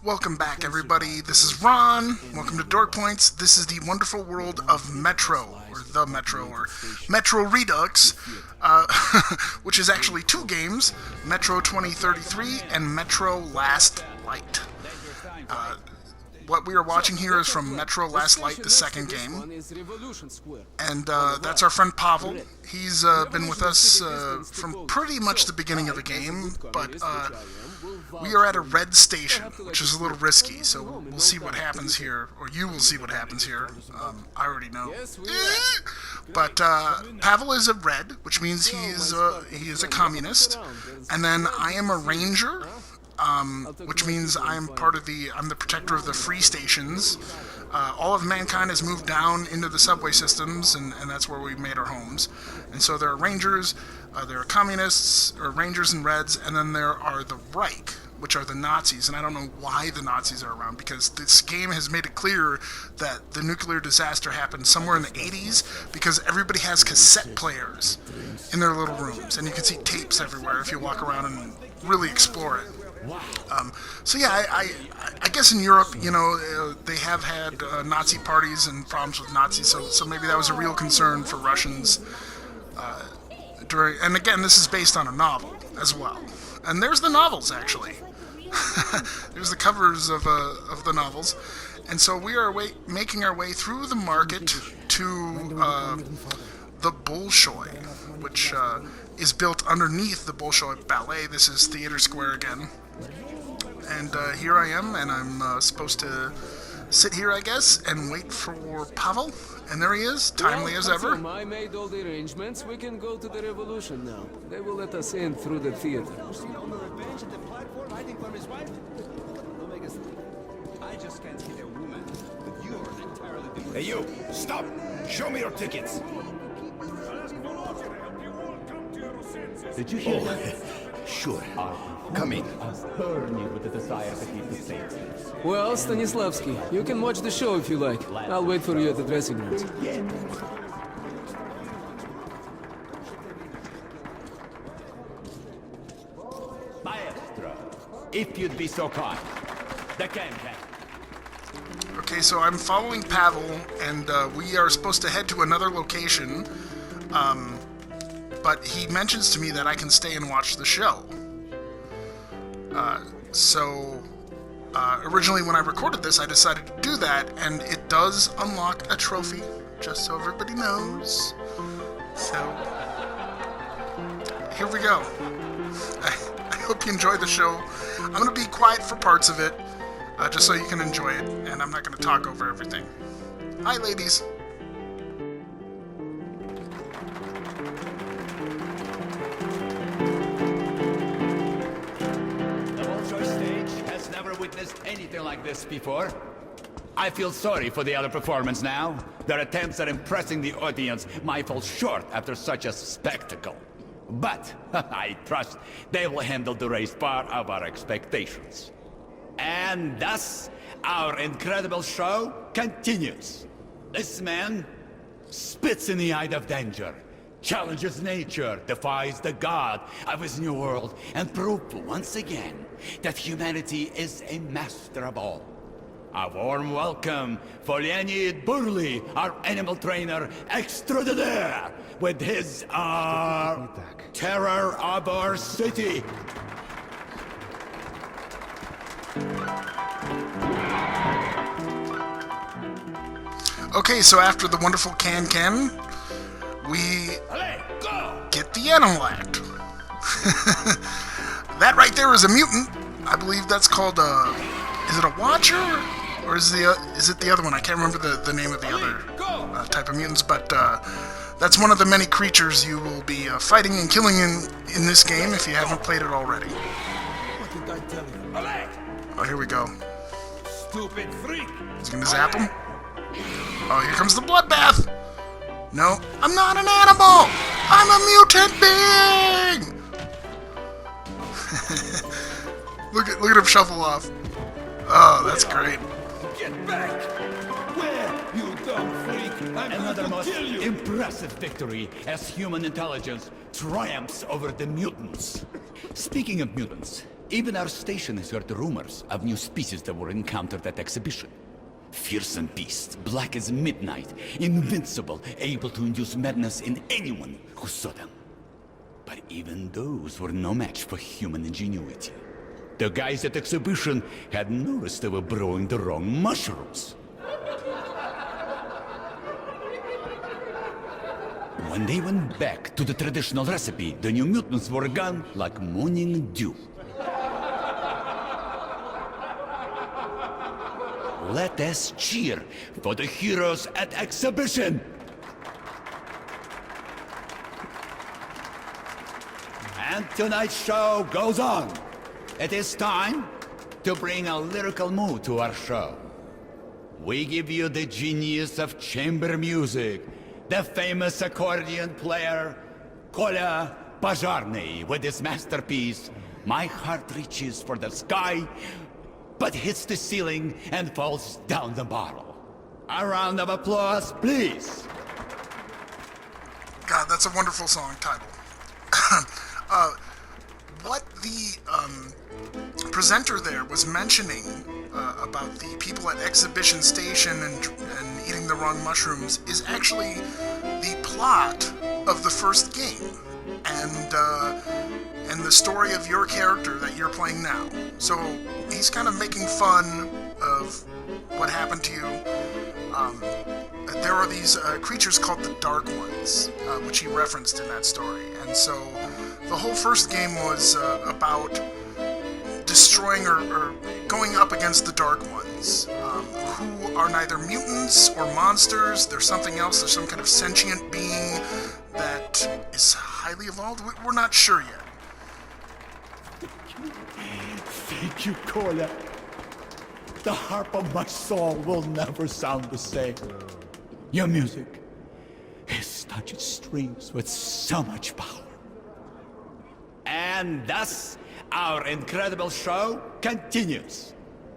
Welcome back, everybody. This is Ron. Welcome to Dork Points. This is the wonderful world of Metro, or the Metro, or Metro Redux, which is actually two games, Metro 2033 and Metro Last Light. What we are watching here is from Metro Last Light, the second game, and that's our friend Pavel. He's been with us from pretty much the beginning of the game, but we are at a red station, which is a little risky, so we'll see what happens here, or you will see what happens here. I already know. But Pavel is a red, which means he is a communist, and then I am a ranger, which means I'm the protector of the free stations. All of mankind has moved down into the subway systems, and that's where we made our homes. And so there are rangers, there are communists, or rangers and reds, and then there are the Reich, which are the Nazis. And I don't know why the Nazis are around, because this game has made it clear that the nuclear disaster happened somewhere in the 80s, because everybody has cassette players in their little rooms, and you can see tapes everywhere if you walk around and really explore it. So yeah, I guess in Europe, you know, they have had Nazi parties and problems with Nazis, so maybe that was a real concern for Russians during. And again, this is based on a novel as well. And there's the novels, actually. There's the covers of the novels, and so we are making our way through the market to the Bolshoi, which is built underneath the Bolshoi Ballet. This is Theater Square again. And here I am, and I'm supposed to sit here, I guess, and wait for Pavel. And there he is, timely as ever. I made all the arrangements. We can go to the Revolution now. They will let us in through the theater. Hey you, stop! Show me your tickets! Did you hear that? Sure. Come in. Burning with the desire to keep the saints. Well, Stanislavski, you can watch the show if you like. I'll wait for you at the dressing rooms. Maestro, if you'd be so kind. The can. Okay, so I'm following Pavel, and we are supposed to head to another location, but he mentions to me that I can stay and watch the show. Originally when I recorded this, I decided to do that, and it does unlock a trophy, just so everybody knows. So, here we go. I hope you enjoy the show. I'm going to be quiet for parts of it, just so you can enjoy it, and I'm not going to talk over everything. Hi, ladies. Witnessed anything like this before. I feel sorry for the other performance now. Their attempts at impressing the audience might fall short after such a spectacle. But I trust they will handle the race far above our expectations. And thus, our incredible show continues. This man spits in the eye of danger, challenges nature, defies the god of his new world, and proves once again that humanity is a master of all. A warm welcome for Leonid Burley, our animal trainer extraordinaire, with his, terror of our city. Okay, so after the wonderful can, we get the Animal Act. That right there is a mutant. I believe that's called is it a Watcher? Or is it the other one? I can't remember the name of the other type of mutants, but that's one of the many creatures you will be fighting and killing in this game if you haven't played it already. What did I tell you? Oh, here we go. Stupid freak! He's gonna zap him. Oh, here comes the bloodbath! No, I'm not an animal! I'm a mutant being! look at him shuffle off. Oh, that's great. Get back! Where, you dumb freak? I'm Another going to most kill you! impressive victory as human intelligence triumphs over the mutants. Speaking of mutants, Even our station has heard rumors of new species that were encountered at exhibition. Fearsome beasts, black as midnight, invincible, able to induce madness in anyone who saw them. But even those were no match for human ingenuity. The guys at exhibition had noticed they were brewing the wrong mushrooms. When they went back to the traditional recipe, the new mutants were gone like morning dew. Let us cheer for the heroes at exhibition! And tonight's show goes on. It is time to bring a lyrical mood to our show. We give you the genius of chamber music, the famous accordion player, Kolya Pazharny, with his masterpiece, My Heart Reaches for the Sky, but hits the ceiling and falls down the bottle. A round of applause, please. God, that's a wonderful song title. What the presenter there was mentioning about the people at Exhibition Station and eating the wrong mushrooms is actually the plot of the first game, and the story of your character that you're playing now. So he's kind of making fun of what happened to you. There are these creatures called the Dark Ones, which he referenced in that story, and so the whole first game was about destroying or going up against the Dark Ones, who are neither mutants or monsters. They're something else. They're some kind of sentient being that is highly evolved. We're not sure yet. Thank you, Kolya. The harp of my soul will never sound the same. Your music has touched strings with so much power. And thus, our incredible show continues.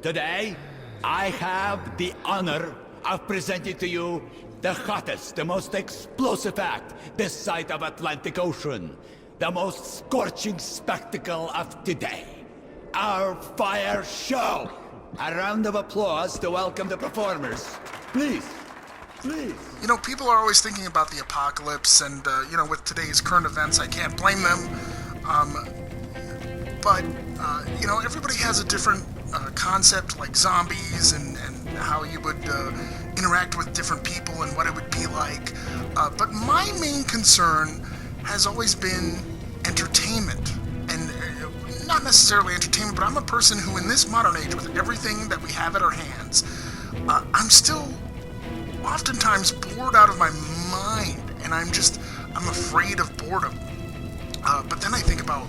Today, I have the honor of presenting to you the hottest, the most explosive act this side of Atlantic Ocean, the most scorching spectacle of today, our fire show. A round of applause to welcome the performers. Please, please. You know, people are always thinking about the apocalypse, and, with today's current events, I can't blame them. But everybody has a different concept, like zombies, and how you would interact with different people and what it would be like. But my main concern has always been entertainment. And not necessarily entertainment, but I'm a person who, in this modern age, with everything that we have at our hands, I'm still oftentimes bored out of my mind, and I'm afraid of boredom. But then I think about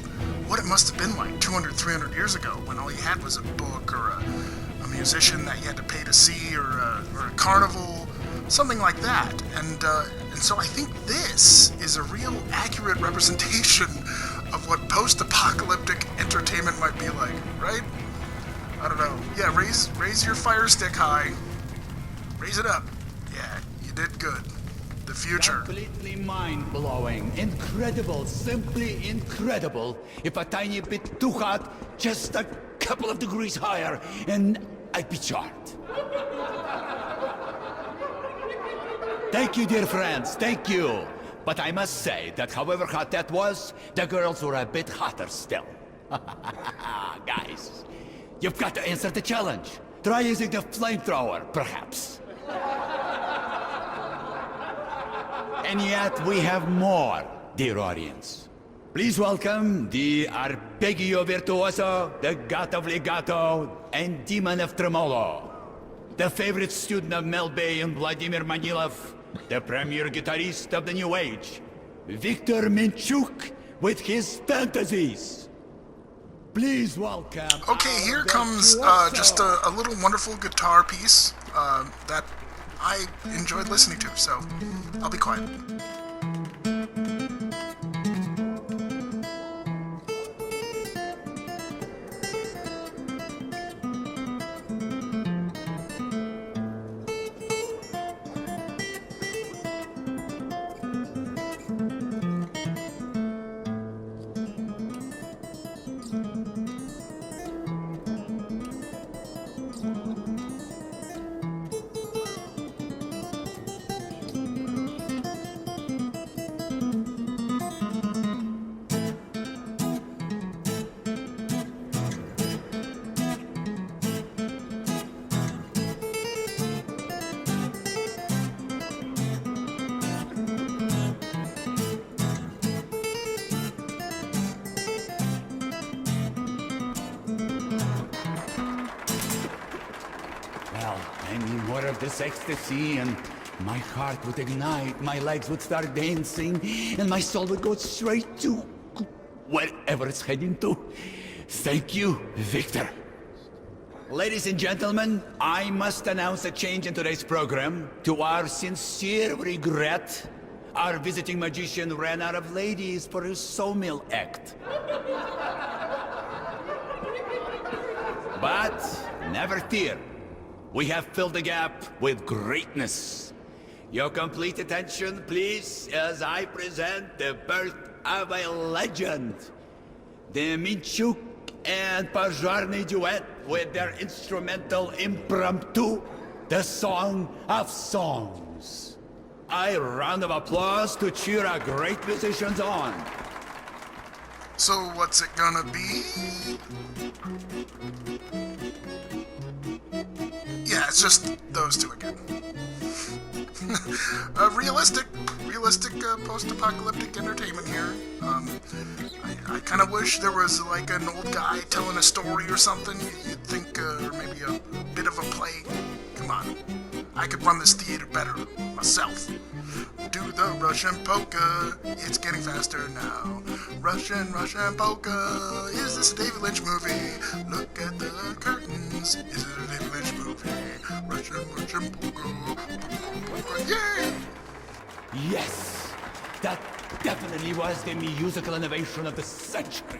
what it must have been like 200, 300 years ago, when all you had was a book or a musician that you had to pay to see, or a carnival, something like that. And so I think this is a real accurate representation of what post-apocalyptic entertainment might be like, right? I don't know. Yeah, raise your fire stick high. Raise it up. Yeah, you did good. The future. Completely mind-blowing, incredible, simply incredible. If a tiny bit too hot, just a couple of degrees higher, and I'd be charmed. Thank you, dear friends, thank you. But I must say that however hot that was, the girls were a bit hotter still. Guys, you've got to answer the challenge. Try using the flamethrower, perhaps. And yet we have more, dear audience. Please welcome the arpeggio virtuoso, the god of legato, and demon of tremolo. The favorite student of Mel Bay and Vladimir Manilov, the premier guitarist of the new age, Viktor Minchuk, with his fantasies. Please welcome. Okay, here comes just a little wonderful guitar piece that I enjoyed listening to, so I'll be quiet. I need more of this ecstasy, and my heart would ignite, my legs would start dancing, and my soul would go straight to wherever it's heading to. Thank you, Victor. Ladies and gentlemen, I must announce a change in today's program. To our sincere regret, our visiting magician ran out of ladies for his sawmill act. But never fear. We have filled the gap with greatness. Your complete attention, please, as I present the birth of a legend. The Minchuk and Pazharny duet with their instrumental impromptu, the Song of Songs. A round of applause to cheer our great musicians on. So what's it gonna be? Yeah, it's just those two again. Realistic post-apocalyptic entertainment here. I kind of wish there was like an old guy telling a story or something. You'd think, or maybe a bit of a play. Come on, I could run this theater better myself. Do the Russian polka, it's getting faster now. Russian polka, is this a David Lynch movie? Look at the curtains, is it a David Lynch movie? Russian polka, yeah! Yes, that definitely was the musical innovation of the century.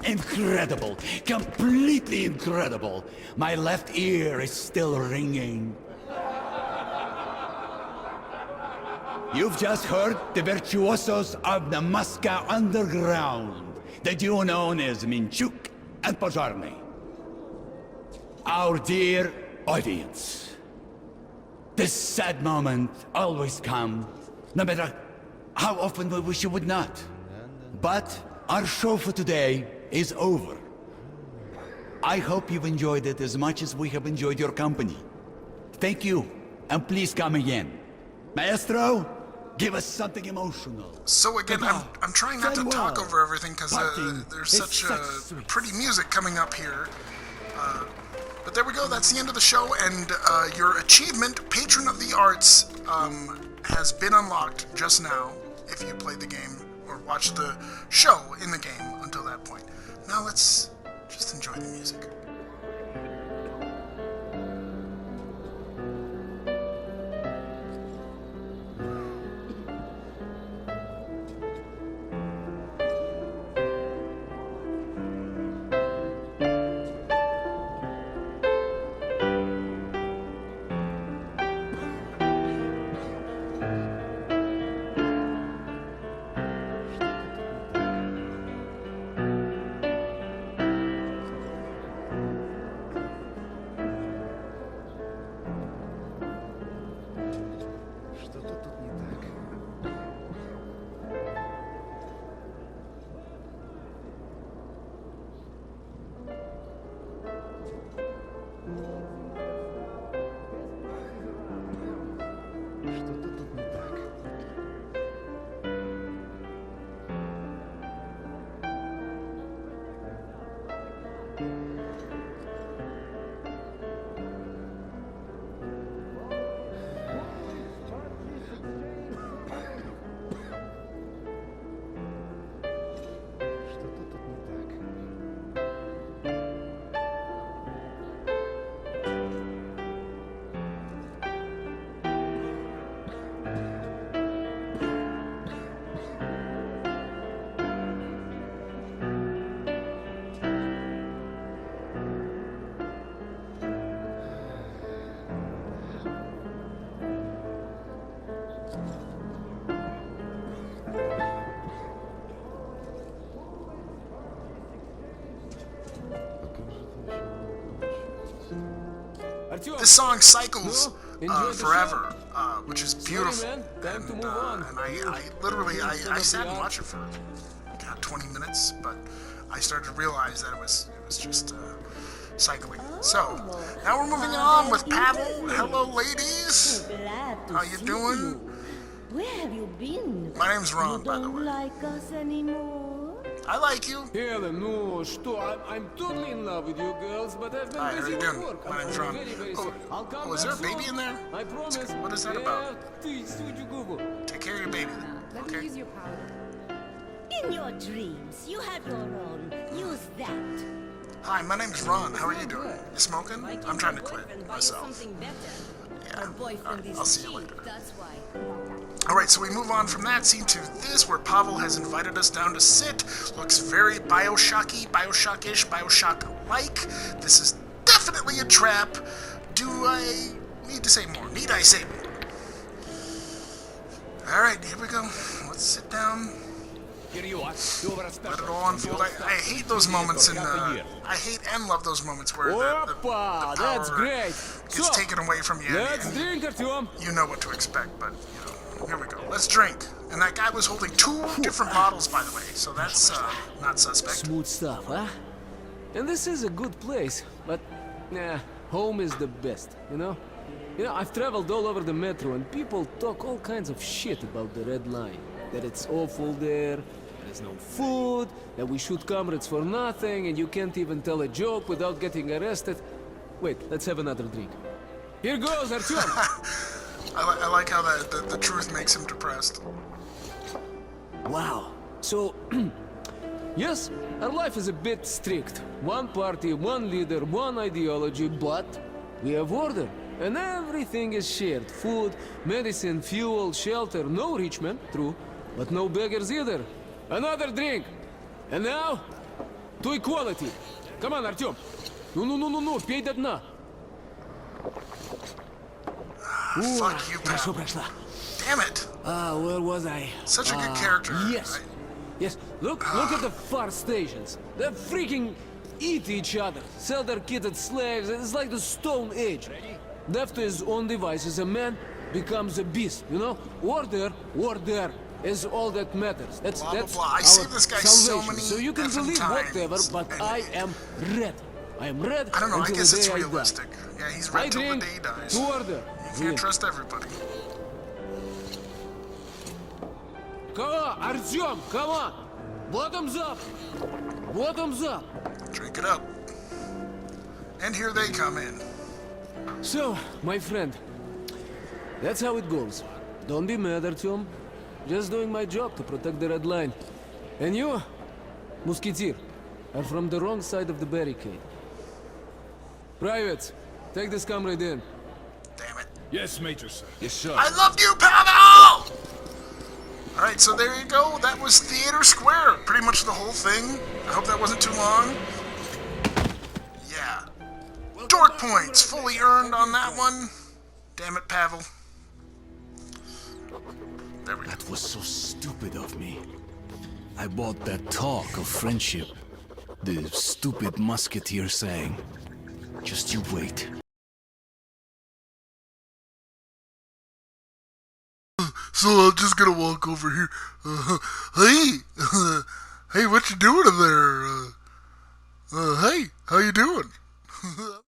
Incredible, completely incredible. My left ear is still ringing. You've just heard the virtuosos of the Moscow Underground, the duo known as Minchuk and Pazharny. Our dear audience, this sad moment always comes, no matter how often we wish it would not. But our show for today is over. I hope you've enjoyed it as much as we have enjoyed your company. Thank you, and please come again. Maestro, give us something emotional. So again, I'm trying not to talk over everything because there's such pretty music coming up here. But there we go, that's the end of the show, and your achievement, Patron of the Arts, has been unlocked just now, if you played the game, or watched the show in the game until that point. Now let's just enjoy the music. This song cycles forever, which is beautiful. Sorry, man. Time to move on. And I literally sat and watched it for 20 minutes, but I started to realize that it was just cycling. So now we're moving on with Pavel. Hello, ladies. How you doing? Where have you been? My name's Ron, You by the don't way. like us anymore? I like you. Helen, no, что? I'm totally in love with you girls, but I've been Hi, how busy you with doing? work. My name's I'm Ron. very, very Oh, sick. I'll come is back there a baby soon. in there? I promise. What is that about? Take care of your baby. Let me Okay. use your powder. In your dreams, you have your own. Use that. Hi, my name's Ron. How are you doing? You smoking? I'm trying to quit Boyfriend buy you myself. something better. Yeah. Your boyfriend Alright, is I'll see you cheap, later. that's why. Alright, so we move on from that scene to this, where Pavel has invited us down to sit. Looks very Bioshock-y, Bioshock-ish, Bioshock-like. This is definitely a trap. Do I need to say more? Need I say more? Alright, here we go. Let's sit down. Here you are. You were a Let special. it all unfold. I hate those moments in, I hate and love those moments where the Опа, power that's great. gets So, taken away from you. let's and drink, Artyom. you know what to expect, but, you know, here we go. Let's drink. And that guy was holding 2 different bottles, by the way, so that's, not suspect. Smooth stuff, huh? And this is a good place, but nah, home is the best, you know? You know, I've traveled all over the metro and people talk all kinds of shit about the Red Line. That it's awful there, there's no food, that we shoot comrades for nothing, and you can't even tell a joke without getting arrested. Wait, let's have another drink. Here goes, Artyom! I like how the truth makes him depressed. Wow. So, yes, our life is a bit strict. One party, one leader, one ideology, but we have order. And everything is shared. Food, medicine, fuel, shelter. No rich men, true, but no beggars either. Another drink. And now, to equality. Come on, Artyom. Ну, пей до дна. Fuck you, Хорошо pal. прошла. Damn it. Where was I? Such a good character. Yes. Yes. Look at the far stations. They freaking eat each other, sell their kids as slaves. It's like the Stone Age. Left to his own devices, a man becomes a beast. You know, order is all that matters. That's Blah, blah, that's blah. I our see this guy so salvation. many So you can effing believe whatever, times, but and I am red. I am red I don't know, I until guess the it's day I die. realistic. Yeah, he's I red till the drink day he dies. to order. You can't trust everybody. Come on, Artyom, come on! Bottoms up! Bottoms up! Drink it up. And here they come in. So, my friend, that's how it goes. Don't be mad, Artyom. Just doing my job to protect the Red Line. And you, Musketeer, are from the wrong side of the barricade. Privates, take this comrade in. Damn it. Yes, Major, sir. Yes, sir. I love you, Pavel! Alright, so there you go. That was Theater Square. Pretty much the whole thing. I hope that wasn't too long. Yeah. Dork points fully earned on that one. Damn it, Pavel. There we go. That was so stupid of me. I bought that talk of friendship. The stupid musketeer sang. Just you wait. So I'm just gonna walk over here. Hey, hey, what you doing in there? Hey, how you doing?